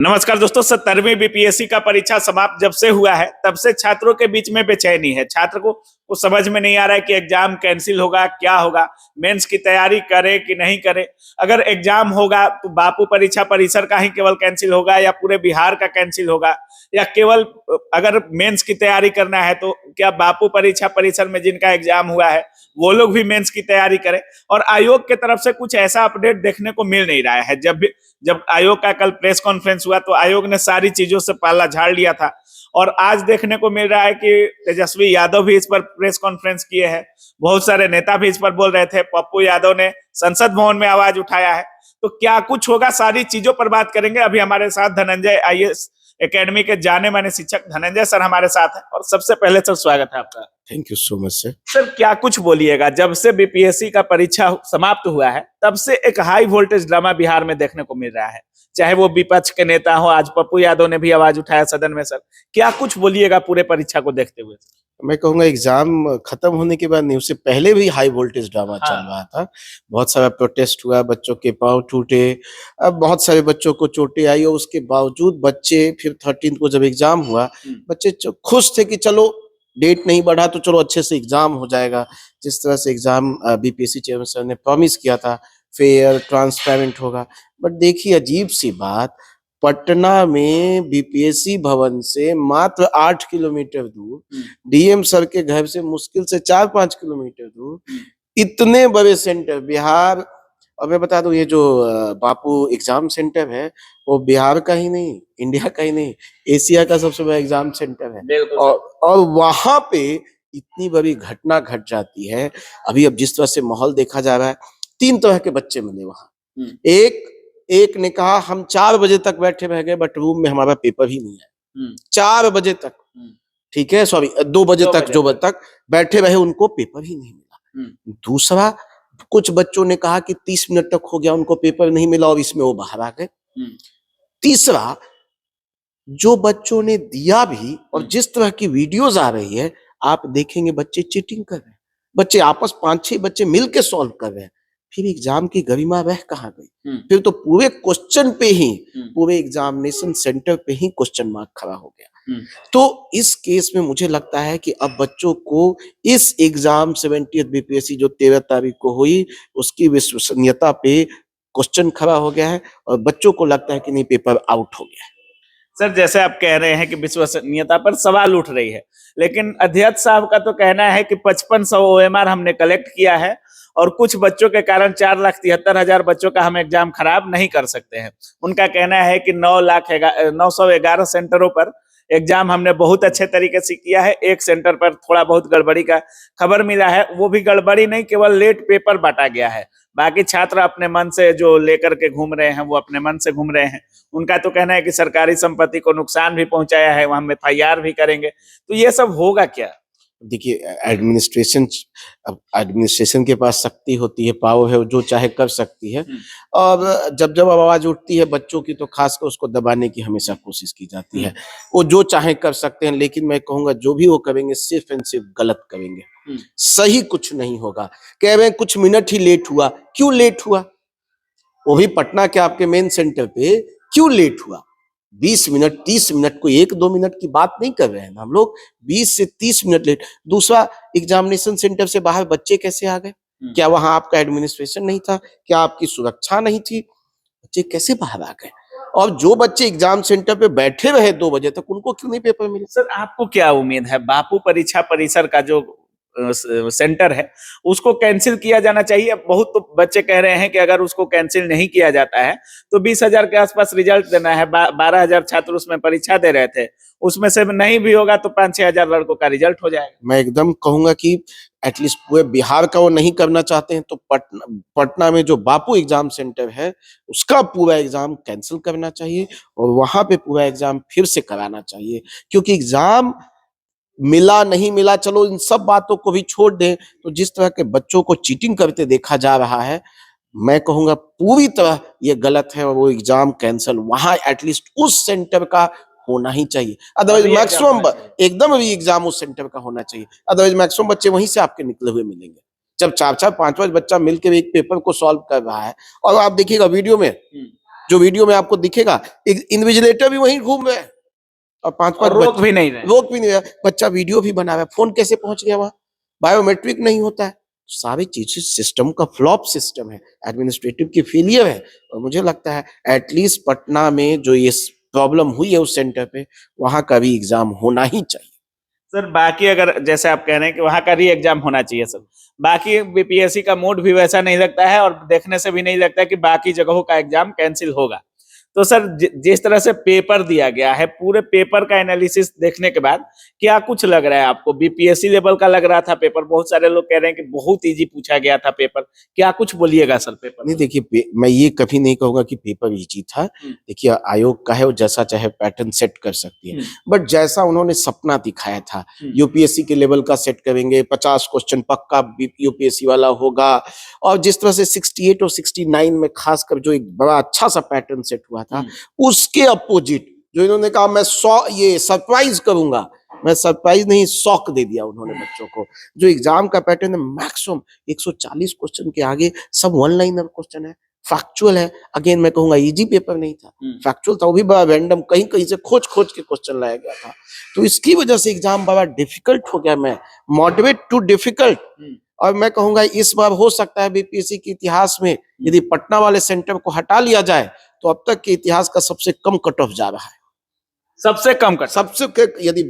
नमस्कार दोस्तों, 70वीं बीपीएससी का परीक्षा समाप्त जब से हुआ है तब से छात्रों के बीच में बेचैनी है। छात्र को समझ में नहीं आ रहा है कि एग्जाम कैंसिल होगा, क्या होगा, मेंस की तैयारी करे कि नहीं करे। अगर एग्जाम होगा तो बापू परीक्षा परिसर का ही केवल कैंसिल होगा या पूरे बिहार का कैंसिल होगा, या केवल अगर मेंस की तैयारी करना है तो क्या बापू परीक्षा परिसर में जिनका एग्जाम हुआ है वो लोग भी मेंस की तैयारी करें। और आयोग की तरफ से कुछ ऐसा अपडेट देखने को मिल नहीं रहा है। जब आयोग का कल प्रेस कॉन्फ्रेंस हुआ तो आयोग ने सारी चीजों से पाला झाड़ लिया था, और आज देखने को मिल रहा है कि तेजस्वी यादव भी इस पर प्रेस कॉन्फ्रेंस किए हैं, बहुत सारे नेता भी इस पर बोल रहे थे, पप्पू यादव ने संसद भवन में आवाज उठाया है। तो क्या कुछ होगा, सारी चीजों पर बात करेंगे। अभी हमारे साथ धनंजय आईएएस एकेडमी के जाने माने शिक्षक धनंजय सर हमारे साथ हैं। और सबसे पहले सर स्वागत है आपका। Thank you so much sir. Sir क्या कुछ बोलिएगा, जब से बीपीएससी का परीक्षा समाप्त हुआ है तब से एक हाई वोल्टेज ड्रामा बिहार में देखने को मिल रहा है, चाहे वो विपक्ष के नेता हो, आज पप्पू यादव ने भी आवाज उठाया सदन में। सर क्या कुछ बोलिएगा पूरे परीक्षा को देखते हुए। मैं कहूंगा एग्जाम खत्म होने के बाद नहीं, उससे पहले भी हाई वोल्टेज ड्रामा चल रहा था। बहुत सारा प्रोटेस्ट हुआ, बच्चों के पांव टूटे, अब बहुत सारे बच्चों को चोटें आई, और उसके बावजूद बच्चे फिर 13 को जब एग्जाम हुआ, बच्चे खुश थे कि चलो डेट नहीं बढ़ा तो चलो अच्छे से एग्जाम हो जाएगा। जिस तरह से एग्जाम बीपीएससी चेयरमैन सर ने प्रॉमिस किया था, फेयर ट्रांसपेरेंट होगा, बट देखिए अजीब सी बात, पटना में बीपीएससी भवन से मात्र 8 किलोमीटर दूर, डीएम सर के घर से मुश्किल से 4-5 किलोमीटर दूर, इतने बड़े सेंटर बिहार। और मैं बता दूं, ये जो बापू एग्जाम सेंटर है वो बिहार का ही नहीं, इंडिया का ही नहीं, एशिया का सबसे बड़ा एग्जाम सेंटर है। और वहां पे इतनी बड़ी घटना घट जाती है। अभी अब जिस तरह से माहौल देखा जा रहा है, 3 तरह के बच्चे मिले वहां। एक ने कहा हम 4 बजे तक बैठे रह गए, बट रूम में हमारा पेपर ही नहीं है। 4 बजे तक, ठीक है, सॉरी 2 बजे तक, जो बजे तक बैठे रहे उनको पेपर ही नहीं मिला। दूसरा, कुछ बच्चों ने कहा कि 30 मिनट तक हो गया उनको पेपर नहीं मिला, और इसमें वो बाहर आ गए। तीसरा, जो बच्चों ने दिया भी, और जिस तरह की वीडियोस आ रही है आप देखेंगे, बच्चे चीटिंग कर रहे हैं, बच्चे आपस 5-6 बच्चे मिलके सॉल्व कर रहे हैं। फिर एग्जाम की गरिमा रह कहाँ गई? फिर तो पूरे क्वेश्चन पे ही, पूरे एग्जामिनेशन सेंटर पे ही क्वेश्चन मार्क खड़ा हो गया। तो इस केस में मुझे लगता है कि अब बच्चों को इस एग्जाम 70th बीपीएससी जो 13 तारीख को हुई, उसकी विश्वसनीयता पे क्वेश्चन खड़ा हो गया है, और बच्चों को लगता है कि नहीं, पेपर आउट हो गया है। सर जैसे आप कह रहे हैं कि विश्वसनीयता पर सवाल उठ रही है, लेकिन अध्यक्ष साहब का तो कहना है कि 5500 ओएमआर हमने कलेक्ट किया है, और कुछ बच्चों के कारण 4,73,000 बच्चों का हम एग्जाम खराब नहीं कर सकते हैं। उनका कहना है कि 911 सेंटरों पर एग्जाम हमने बहुत अच्छे तरीके से किया है। एक सेंटर पर थोड़ा बहुत गड़बड़ी का खबर मिला है, वो भी गड़बड़ी नहीं, केवल लेट पेपर बांटा गया है। बाकी छात्र अपने मन से जो लेकर के घूम रहे हैं वो अपने मन से घूम रहे हैं। उनका तो कहना है कि सरकारी संपत्ति को नुकसान भी पहुंचाया है, हम एफआईआर भी करेंगे। तो ये सब होगा क्या? देखिए, एडमिनिस्ट्रेशन के पास शक्ति होती है, पावर है, जो चाहे कर सकती है। और जब जब आवाज उठती है बच्चों की, तो खासकर उसको दबाने की हमेशा कोशिश की जाती है। वो जो चाहे कर सकते हैं, लेकिन मैं कहूंगा जो भी वो करेंगे सिर्फ एंड सिर्फ गलत करेंगे, सही कुछ नहीं होगा। कह रहे हैं कुछ मिनट ही लेट हुआ, क्यों लेट हुआ? वो भी पटना के आपके मेन सेंटर पे क्यों लेट हुआ? 20 मिनट 30 मिनट, कोई 1-2 मिनट की बात नहीं कर रहे हैं हम लोग, 20 से 30 मिनट लेट। दूसरा, एग्जामिनेशन सेंटर से बाहर बच्चे कैसे आ गए? क्या वहां आपका एडमिनिस्ट्रेशन नहीं था? क्या आपकी सुरक्षा नहीं थी? बच्चे कैसे बाहर आ गए? और जो बच्चे एग्जाम सेंटर पे बैठे रहे 2 बजे तक, उनको क्यों नहीं पेपर मिले? सर आपको क्या उम्मीद है, बापू परीक्षा परिसर का जो सेंटर है उसको कैंसिल किया जाना चाहिए? बहुत तो बच्चे कह रहे हैं कि अगर उसको कैंसिल नहीं किया जाता है तो 20,000 के आसपास रिजल्ट देना है। 12,000 छात्र उसमें परीक्षा दे रहे थे, उसमें से नहीं भी होगा तो 5-6 हजार लड़कों का रिजल्ट हो जाएगा। मैं एकदम कहूंगा कि एटलीस्ट पूरे बिहार का वो नहीं करना चाहते हैं तो पटना में जो बापू एग्जाम सेंटर है उसका पूरा एग्जाम कैंसिल करना चाहिए, और वहां पे पूरा एग्जाम फिर से कराना चाहिए। क्योंकि एग्जाम मिला नहीं मिला, चलो इन सब बातों को भी छोड़ दें, तो जिस तरह के बच्चों को चीटिंग करते देखा जा रहा है, मैं कहूंगा पूरी तरह ये गलत है, और वो एग्जाम कैंसिल वहां एटलीस्ट उस सेंटर का होना ही चाहिए। अदरवाइज मैक्सिमम एकदम भी एग्जाम उस सेंटर का होना चाहिए, अदरवाइज मैक्सिमम बच्चे वहीं से आपके निकले हुए मिलेंगे। जब 4-4 5-5 बच्चा मिलकर एक पेपर को सॉल्व कर रहा है, और आप देखिएगा वीडियो में जो वीडियो में आपको दिखेगा, एक इन्विजिलेटर भी वहीं घूम रहे हैं और 5-5 रोक भी नहीं रहे। रोक भी नहीं रहा, बच्चा वीडियो भी बना रहा है, फोन कैसे पहुंच गया वहां, बायोमेट्रिक नहीं होता है, सारी चीजें सिस्टम का फ्लॉप सिस्टम है, एडमिनिस्ट्रेटिव की फेलियर है। और मुझे लगता है एटलीस्ट पटना में जो ये प्रॉब्लम हुई है उस सेंटर पे, वहां का भी एग्जाम होना ही चाहिए। सर बाकी अगर जैसे आप कह रहे हैं कि वहां का री एग्जाम होना चाहिए सर, बाकी बीपीएससी का मूड भी वैसा नहीं लगता है और देखने से भी नहीं लगता कि बाकी जगहों का एग्जाम कैंसिल होगा। तो सर जिस तरह से पेपर दिया गया है, पूरे पेपर का एनालिसिस देखने के बाद क्या कुछ लग रहा है आपको? बीपीएससी लेवल का लग रहा था पेपर, बहुत सारे लोग कह रहे हैं कि बहुत इजी पूछा गया था पेपर, क्या कुछ बोलिएगा सर पेपर? नहीं देखिए, मैं ये कभी नहीं कहूंगा कि पेपर इजी था। देखिए आयोग का है, वो जैसा चाहे पैटर्न सेट कर सकती है, बट जैसा उन्होंने सपना दिखाया था यूपीएससी के लेवल का सेट करेंगे, 50 क्वेश्चन पक्का यूपीएससी वाला होगा, और जिस तरह से 68 और 69 में खासकर जो एक बड़ा अच्छा सा पैटर्न सेट हुआ था, उसके अपोजिट जो इन्होंने कहा मैं ये सरप्राइज करूंगा, मैं सरप्राइज नहीं शॉक दे दिया उन्होंने बच्चों को। जो एग्जाम का पैटर्न है मैक्सिमम 140 क्वेश्चन के आगे सब वन लाइनर क्वेश्चन है, फैक्चुअल है। अगेन मैं कहूंगा इजी पेपर नहीं था, फैक्चुअल था, वो भी बड़ा रैंडम कहीं कहीं से खोज खोज के क्वेश्चन लाया गया था, तो इसकी वजह से एग्जाम बड़ा डिफिकल्ट हो गया, मैं मॉडरेट टू डिफिकल्ट। और मैं कहूंगा इस बार हो सकता है बीपीएससी के इतिहास में यदि पटना वाले सेंटर को हटा लिया जाए तो अब तक के इतिहास का सबसे कम कट ऑफ जा रहा है, सबसे कम कट। यदि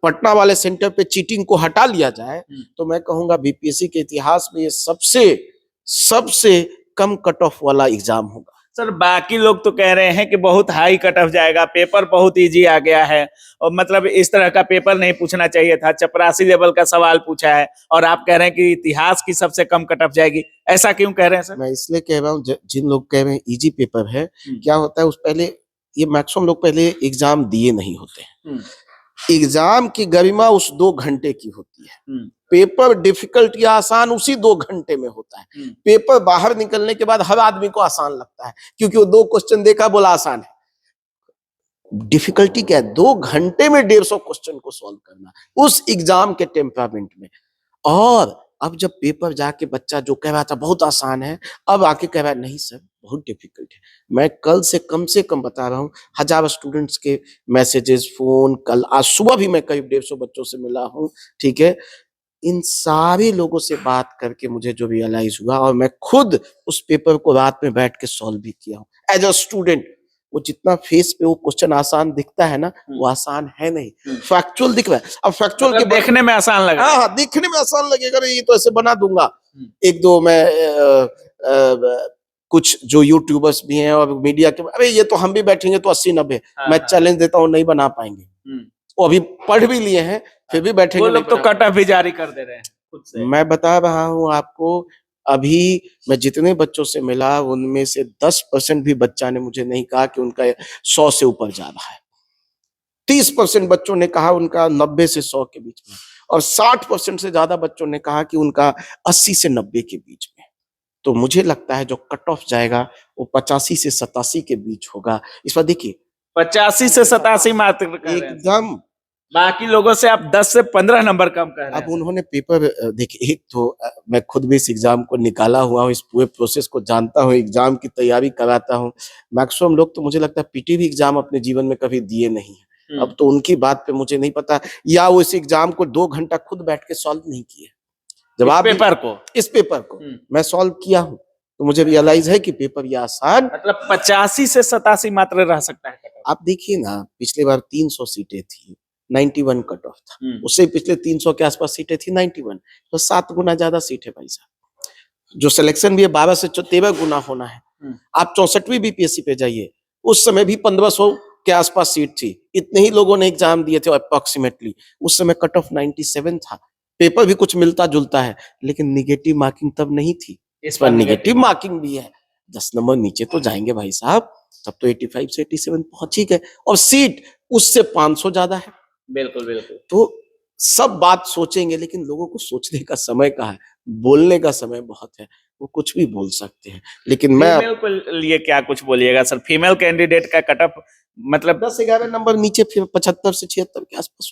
पटना वाले सेंटर पे चीटिंग को हटा लिया जाए तो मैं कहूंगा बीपीएससी के इतिहास में ये सबसे कम कट ऑफ वाला एग्जाम होगा। सर बाकी लोग तो कह रहे हैं कि बहुत हाई कट ऑफ जाएगा, पेपर बहुत इजी आ गया है, और मतलब इस तरह का पेपर नहीं पूछना चाहिए था, चपरासी लेवल का सवाल पूछा है, और आप कह रहे हैं कि इतिहास की सबसे कम कट ऑफ जाएगी। ऐसा क्यों कह रहे हैं सर? मैं इसलिए कह रहा हूँ, जिन लोग कह रहे हैं इजी पेपर है, क्या होता है उस पहले ये मैक्सिमम लोग पहले एग्जाम दिए नहीं होते हैं। एग्जाम की गरिमा उस 2 घंटे की होती है, पेपर डिफिकल्ट या आसान उसी 2 घंटे में होता है। पेपर बाहर निकलने के बाद हर आदमी को आसान लगता है क्योंकि वो 2 क्वेश्चन देखा बोला आसान है। डिफिकल्टी क्या है? 2 घंटे में 150 क्वेश्चन को सॉल्व करना उस एग्जाम के टेम्परामेंट में। और अब जब पेपर जाके बच्चा जो कह रहा था बहुत आसान है, अब आके कह रहा है नहीं सर बहुत डिफिकल्ट है। मैं कल से कम बता रहा हूँ, 1000 स्टूडेंट्स के मैसेजेस, फोन, कल आज सुबह भी मैं करीब 150 बच्चों से मिला हूँ, ठीक है। इन सारे लोगों से बात करके मुझे जो रियलाइज हुआ, और मैं खुद उस पेपर को रात में बैठ के सॉल्व भी किया हूँ एज अ स्टूडेंट। वो जितना फेस पे वो क्वेश्चन आसान दिखता है ना, वो आसान है नहीं, फैक्चुअल दिख रहा है। अब फैक्चुअल के देखने में आसान लगा, हाँ देखने में आसान लगेगा, ये तो ऐसे बना दूंगा। एक दो मैं कुछ जो यूट्यूबर्स भी हैं और मीडिया के, अरे ये तो हम भी बैठेंगे तो 80-90, मैं चैलेंज देता हूँ नहीं बना पाएंगे। वो अभी पढ़ भी लिए हैं फिर भी बैठेंगे, वो लोग तो कट ऑफ भी जारी कर दे रहे हैं खुद से। मैं बता रहा हूँ आपको, अभी मैं जितने बच्चों से मिला उनमें से 10% भी बच्चा ने मुझे नहीं कहा कि उनका 100 से ऊपर जा रहा है। 30% बच्चों ने कहा उनका 90 से 100 के बीच में, और 60% से ज्यादा बच्चों ने कहा कि उनका 80 से 90 के बीच में। तो मुझे लगता है जो कट ऑफ जाएगा वो 85 से 87 के बीच होगा। इस बार देखिए 85 से 87 मात्र एकदम, बाकी लोगों से आप 10 से 15 नंबर कम कर रहे हैं। अब उन्होंने पेपर देखिए, एक तो मैं खुद भी इस एग्जाम को निकाला हुआ हूँ, इस पूरे प्रोसेस को जानता हूँ, एग्जाम की तैयारी कराता हूँ। मैक्सिमम लोग तो मुझे लगता है पीटीवी एग्जाम अपने जीवन में कभी दिए नहीं है। अब तो उनकी बात पे मुझे नहीं पता, या वो इस एग्जाम को 2 घंटा खुद बैठ के सॉल्व नहीं किए। जब आप इस पेपर को मैं सॉल्व किया हूँ तो मुझे रियलाइज है कि पेपर ये आसान, मतलब 85 से 87 मात्र रह सकता है। आप देखिए ना, पिछले बार 300 सीटें थी, 91 कट ऑफ था, उससे पिछले 300 के आसपास सीटें थी 91, तो 7 गुना ज्यादा सीट है भाई साहब। जो सिलेक्शन भी है 12 से 13 गुना होना है। आप 64वीं बीपीएससी पे जाइए, उस समय भी 1500 के आसपास सीट थी, इतने ही लोगों ने एग्जाम दिए थे अप्रोक्सीमेटली। उस समय कट ऑफ 97 था, पेपर भी कुछ मिलता जुलता है, लेकिन निगेटिव मार्किंग तब नहीं थी। इस पर निगेटिव मार्किंग भी है, 10 नंबर नीचे तो जाएंगे भाई साहब, तब तो 85 से 87 पहुंच ही गए, और सीट उससे 500 ज्यादा है। बिल्कुल बिल्कुल। तो सब बात सोचेंगे, लेकिन लोगों को सोचने का समय कहाँ है, बोलने का समय बहुत है, वो कुछ भी बोल सकते हैं। लेकिन मैं फीमेल को लिए क्या कुछ बोलिएगा सर? फीमेल कैंडिडेट का कट ऑफ मतलब 10-11 नंबर नीचे, फिर 75 से 76 के आसपास,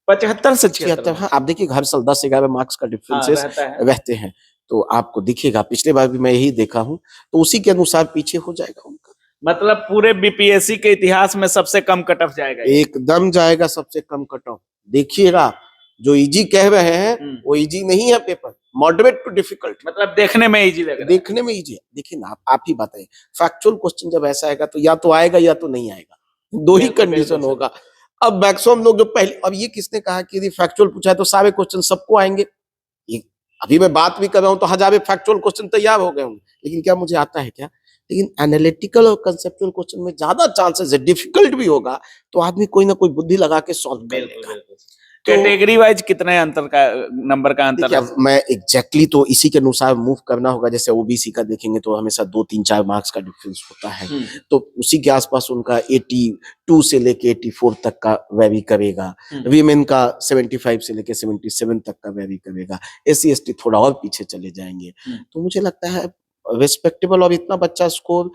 75 से 76। हाँ आप देखिए हर साल 10-11 मार्क्स का डिफरेंसेस रहते हैं, तो आपको दिखेगा। पिछले बार भी मैं यही देखा हूँ, तो उसी के अनुसार पीछे हो जाएगा उनका। मतलब पूरे बीपीएससी के इतिहास में सबसे कम कट ऑफ जाएगा ये। एकदम जाएगा सबसे कम कट ऑफ। देखिएगा आप, जो इजी कह रहे हैं वो इजी नहीं है पेपर, मॉडरेट टू डिफिकल्ट। मतलब देखने में इजी लग रहा है। देखने में इजी है। देखिए ना, आप ही बताइए, फैक्चुअल क्वेश्चन जब ऐसा आएगा तो या तो आएगा या तो नहीं आएगा, दो ही बिल्कुल, कंडीशन बिल्कुल होगा। अब मैक्सिमम लोग जो पहले, अब ये किसने कहा कि यदि फैक्चुअल पूछा है तो सारे क्वेश्चन सबको आएंगे? ये अभी मैं बात भी कर रहा हूं तो हजारों फैक्चुअल क्वेश्चन तैयार हो गए होंगे, लेकिन क्या मुझे आता है क्या? लेकिन एनालिटिकल और कंसेप्चुअल क्वेश्चन में ज्यादा चांसेस है, डिफिकल्ट भी होगा तो आदमी कोई ना कोई बुद्धि लगा के सॉल्व कर लेगा। कैटेगरी वाइज कितने अंतर का नंबर का अंतर देखिए, है? अब मैं एग्जैक्टली तो इसी के अनुसार मूव करना होगा। जैसे ओबीसी का देखेंगे तो हमेशा 2-3-4 मार्क्स का डिफरेंस होता है, तो उसी के आसपास उनका 82 से लेके 84 तक का वेरी करेगा। वीमेन का 75 से लेके 77 तक का वेरी करेगा। SC ST थोड़ा और पीछे चले जाएंगे। तो मुझे लगता है रिस्पेक्टेबल, और इतना बच्चा स्कोर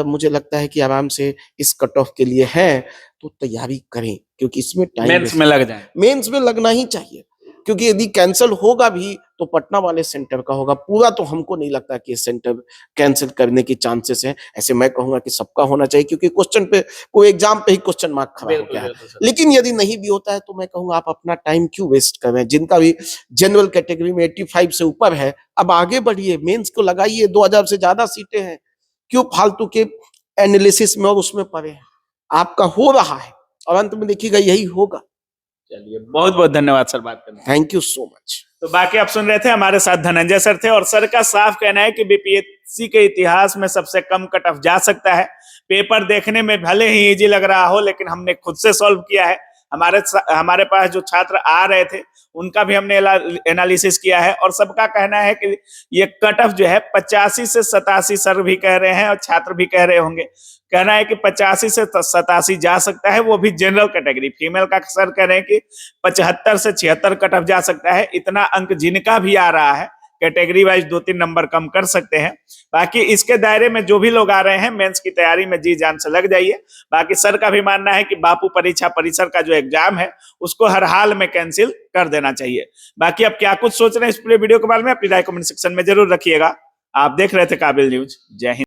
मुझे लगता है कि आराम से इस कट ऑफ के लिए है तो तैयारी करें, क्योंकि इसमें टाइम मेंस में लग जाए। मेंस में लगना ही चाहिए, क्योंकि यदि कैंसिल होगा भी तो पटना वाले सेंटर का होगा। पूरा तो हमको नहीं लगता कि सेंटर कैंसिल करने की चांसेस हैं। ऐसे मैं कहूंगा कि सबका होना चाहिए, क्योंकि क्वेश्चन पे, कोई एग्जाम पे ही क्वेश्चन मार्क खड़ा हो गया है। लेकिन यदि नहीं भी होता है तो मैं कहूंगा आप अपना टाइम क्यों वेस्ट कर रहे हैं? जिनका भी जनरल कैटेगरी में 85 से ऊपर है, अब आगे बढ़िए, मेंस को लगाइए। 2000 से ज्यादा सीटें हैं, क्यों फालतू के एनालिसिस में और उसमें पड़े हैं? आपका हो रहा है और अंत में देखिएगा यही होगा। चलिए, बहुत बहुत धन्यवाद सर बात करने। Thank you so much. तो बाकी आप सुन रहे थे, हमारे साथ धनंजय सर थे, और सर का साफ कहना है कि बीपीएससी के इतिहास में सबसे कम कट ऑफ जा सकता है। पेपर देखने में भले ही इजी लग रहा हो, लेकिन हमने खुद से सॉल्व किया है। हमारे पास जो छात्र आ रहे थे उनका भी हमने एनालिसिस किया है, और सबका कहना है कि ये कट ऑफ जो है 85 से 87, सर भी कह रहे हैं और छात्र भी कह रहे होंगे, कहना है कि 85 से 87 जा सकता है, वो भी जनरल कैटेगरी। फीमेल का सर कह रहे हैं कि 75 से 76 कट ऑफ जा सकता है। इतना अंक जिनका भी आ रहा है, कैटेगरी वाइज 2-3 नंबर कम कर सकते हैं। बाकी इसके दायरे में जो भी लोग आ रहे हैं, मेंस की तैयारी में जी जान से लग जाइए। बाकी सर का भी मानना है कि बापू परीक्षा परिसर का जो एग्जाम है उसको हर हाल में कैंसिल कर देना चाहिए। बाकी अब क्या कुछ सोच रहे हैं इस पूरे वीडियो के बारे में, अपनी राय कमेंट सेक्शन में जरूर रखिएगा। आप देख रहे थे काबिल न्यूज। जय हिंद।